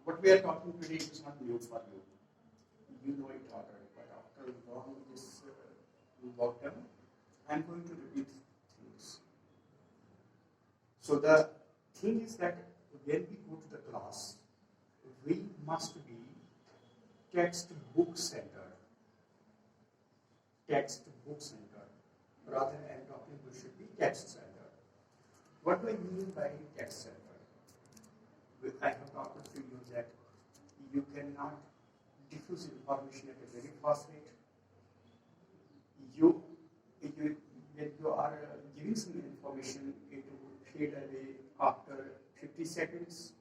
What we are talking today is not new for you. You know it already, but after long this lockdown, I'm going to repeat things. So the thing is that when we go to the class, we must be textbook centered. Textbook centered. Rather than talking, we should be text centered. What do I mean by text centered? I have talked to you that you cannot diffuse information at a very fast rate. When you are giving some information, it will fade away after 50 seconds.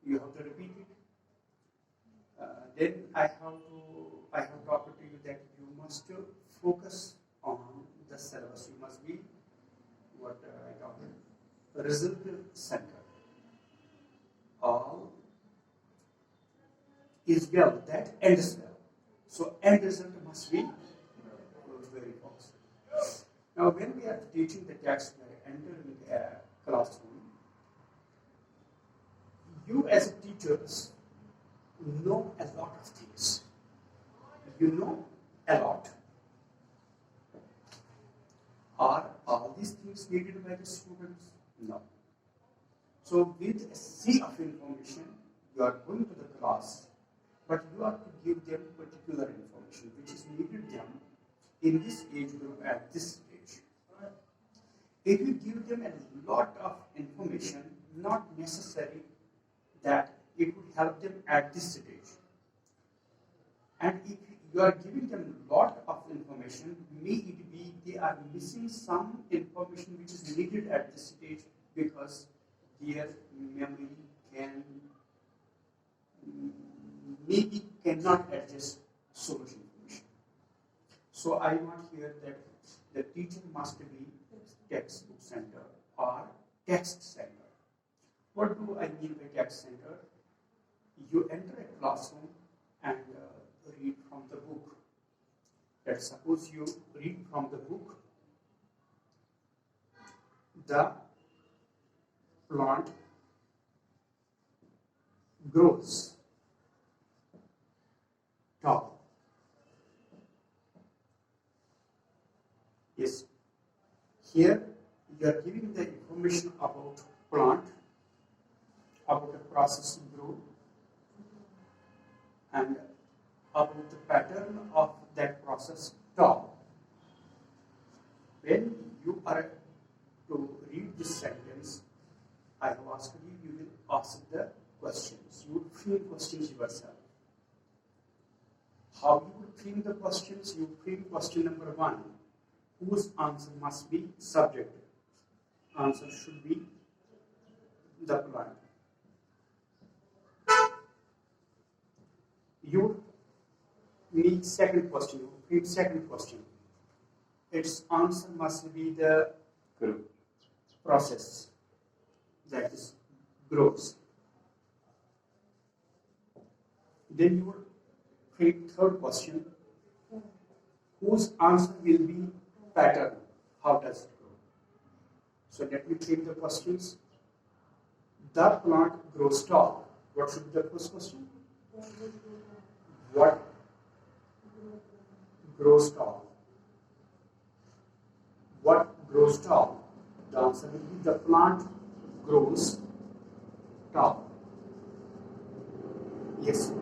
You have to repeat it. Then I have talked to you that you must focus on the syllabus. You must be what I talked about, result center. All is well that ends well. So end result must be very positive. Now when we are teaching the text, we are entering a classroom. You as teachers know a lot of things. You know a lot. Are all these things needed by the students? No. So with a sea of information, you are going to the class, but you have to give them particular information which is needed them in this age group at this stage. If you give them a lot of information, not necessary that it would help them at this stage. And if you are giving them a lot of information, may it be they are missing some information which is needed at this stage because their memory maybe cannot adjust so much information. So I want here that the teacher must be textbook center or text center. What do I mean by text center? You enter a classroom and read from the book. Let's suppose you read from the book, the plant grows tall. Yes, here you are giving the information about plant, about the process to grow, and about the pattern of that process tall. When you are to read this sentence, I have asked you, you will ask the questions. You would frame questions yourself. How you would frame the questions? You frame question number 1, whose answer must be subjective. Answer should be the plant. You need second question. You frame second question. Its answer must be the process, that is grows. Then you will frame third question, whose answer will be pattern. How does it grow? So let me frame the questions. The plant grows tall. What should be the first question? What grows tall? What grows tall? The answer will be the plant grows tall. Yes.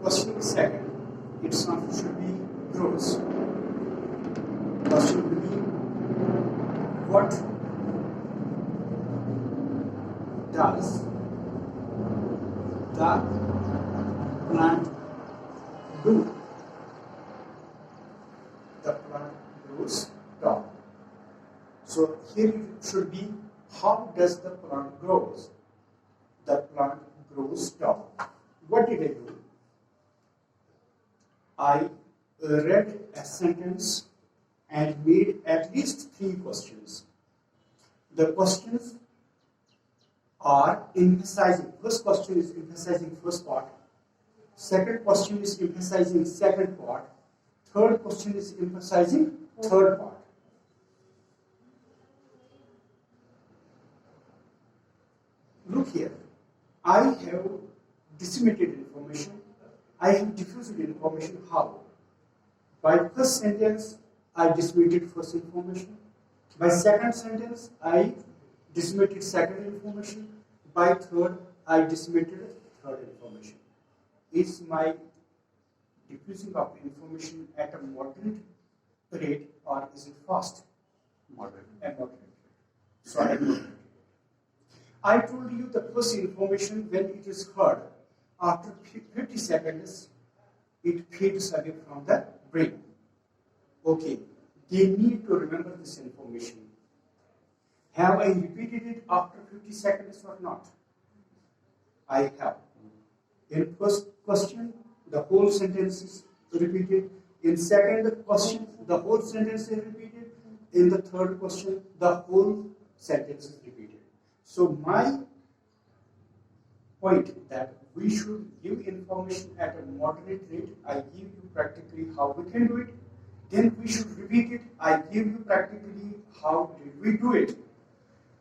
Question second, its answer should be grows. Question will be, what does the plant do? The plant grows tall. So here it should be, how does the plant grows? The plant grows tall. What did I do? I read a sentence and made at least 3 questions. The questions are emphasizing. First question is emphasizing first part. Second question is emphasizing second part. Third question is emphasizing third part. Look here. I have disseminated information, I have diffused information. How? By first sentence, I disseminated first information. By second sentence, I disseminated second information. By third, I disseminated third information. Is my diffusing of information at a moderate rate or is it fast? Moderate. A moderate rate. So I moderate. I told you the first information, when it is heard, after 50 seconds, it fades away from the brain. Okay, they need to remember this information. Have I repeated it after 50 seconds or not? I have. In first question, the whole sentence is repeated. In second question, the whole sentence is repeated. In the third question, the whole sentence is repeated. So my point that we should give information at a moderate rate. I give you practically how we can do it. Then we should repeat it. I give you practically how did we do it.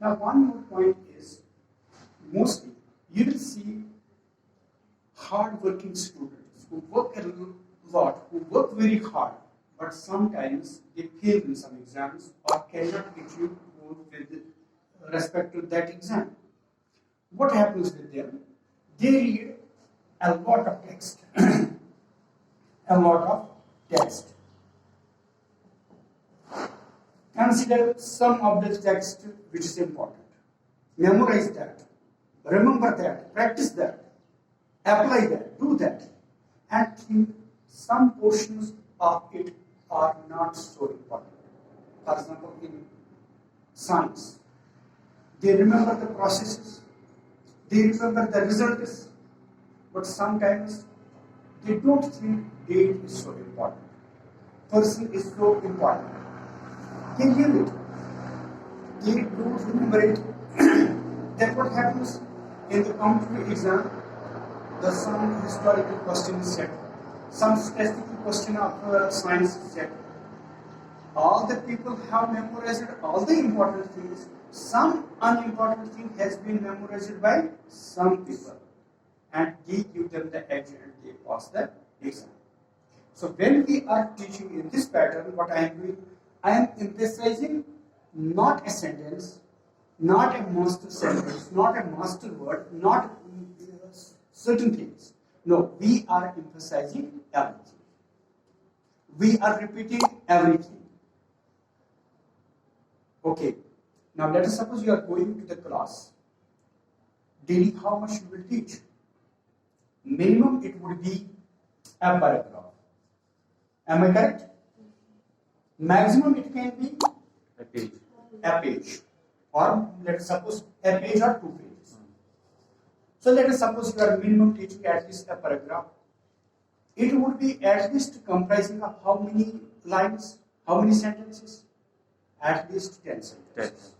Now one more point is, mostly you will see hard-working students who work a lot, who work very hard, but sometimes they fail in some exams or cannot achieve with respect to that exam. What happens with them? They read a lot of text, a lot of text. Consider some of the text which is important. Memorize that, remember that, practice that, apply that, do that, and think some portions of it are not so important. For example, in science, they remember the processes, they remember the results, but sometimes they don't think date is so important, person is so important. They leave it, they don't remember it. Then what happens in the competitive exam? Some historical question is set, some specific question of science is set. All the people have memorized all the important things. Some unimportant thing has been memorized by some people, and they give them the edge and they pass the exam. So when we are teaching in this pattern, what I am doing, I am emphasizing not a sentence, not a master sentence, not a master word, not certain things. No, we are emphasizing everything. We are repeating everything. Okay, now let us suppose you are going to the class. Daily, how much you will teach? Minimum it would be a paragraph. Am I correct? Maximum it can be A page. a page, or let us suppose a page or 2 pages. So let us suppose you are minimum teaching at least a paragraph. It would be at least comprising of how many lines, how many sentences? At least 10 sentences.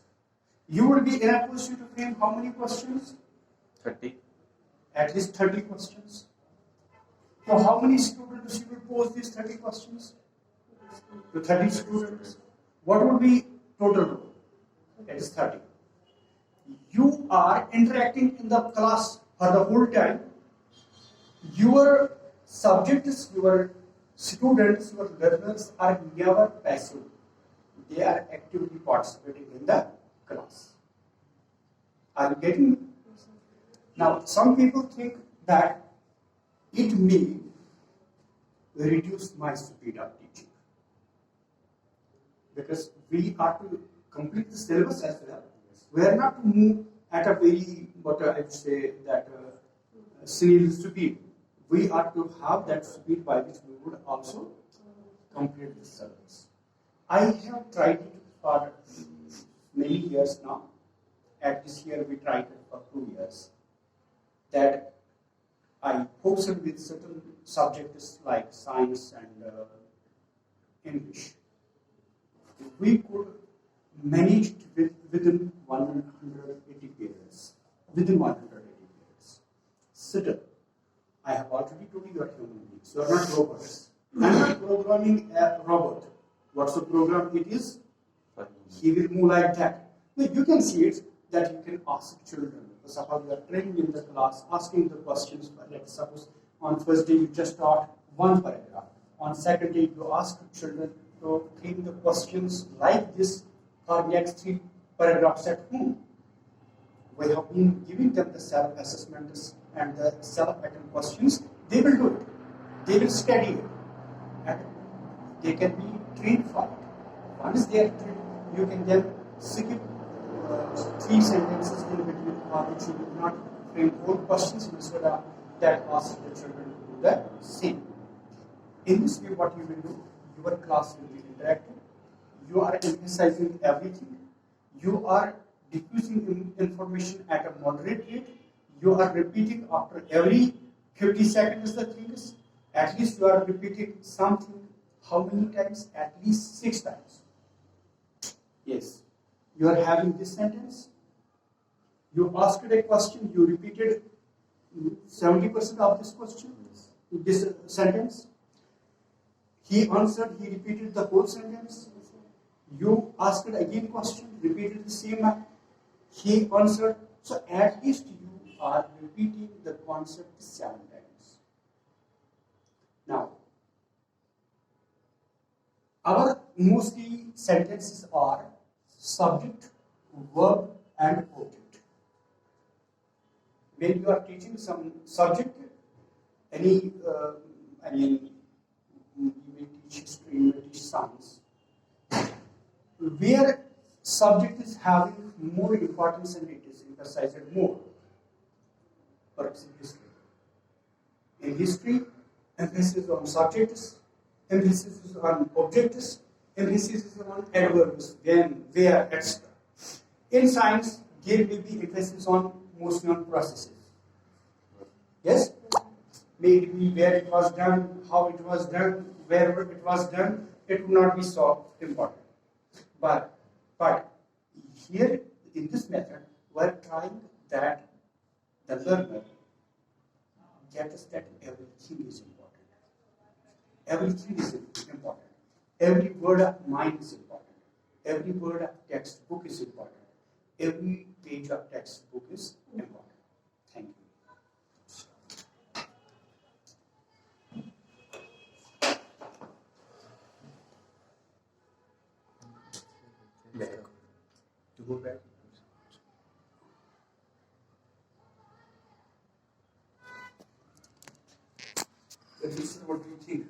You will be in a position to frame how many questions? 30. At least 30 questions. So how many students you will pose these 30 questions? To 30 students. What would be total row? That is 30. You are interacting in the class for the whole time. Your subjects, your students, your learners are never passive. They are actively participating in the class. Are you getting me? Now, some people think that it may reduce my speed of teaching, because we are to complete the syllabus as well. We are not to move at a very, what I would say, that snail speed. We are to have that speed by which we would also complete the syllabus. I have tried it for many years now. At this year, we tried it for 2 years. That I focused with certain subjects like science and English. We could manage it within 180 periods. Within 180 periods. Still, I have already told you are human beings. You are not robots. I am not programming a robot. What's the program it is? He will move like that. Now you can see it that you can ask children, First of all, you are training in the class, asking the questions. Let's suppose on first day you just taught one paragraph. On second day you ask children to think the questions like this for next 3 paragraphs at home. We have been giving them the self-assessments and the self-pattern questions. They will do it. They will study it. And they can be trained for it. Once they are trained, you can then skip 3 sentences in between for which you will not frame 4 questions instead of that ask the children to do the same. In this way, what you will do, your class will be interactive. You are emphasizing everything. You are diffusing information at a moderate rate. You are repeating after every 50 seconds the things. At least you are repeating something how many times? At least 6 times. Yes. You are having this sentence. You asked a question, you repeated 70% of this question, this sentence. He answered, he repeated the whole sentence. You asked again question, repeated the same. He answered. So at least you are repeating the concept 7 times. Now, our mostly sentences are subject, verb, and object. When you are teaching some subject, you may teach history, you may teach science, where subject is having more importance and it is emphasized more. For example, history. In history, emphasis on subjects, emphasis is on objects, emphasis is on adverbs, when, where, etc. In science, there will be emphasis on mostly on processes. Yes? May it be where it was done, how it was done, wherever it was done, it would not be so important. But here, in this method, we are trying that the learner gets that everything is important. Everything is important. Every word of mind is important. Every word of textbook is important. Every page of textbook is important. Thank you. Back. To go back. This is what we think.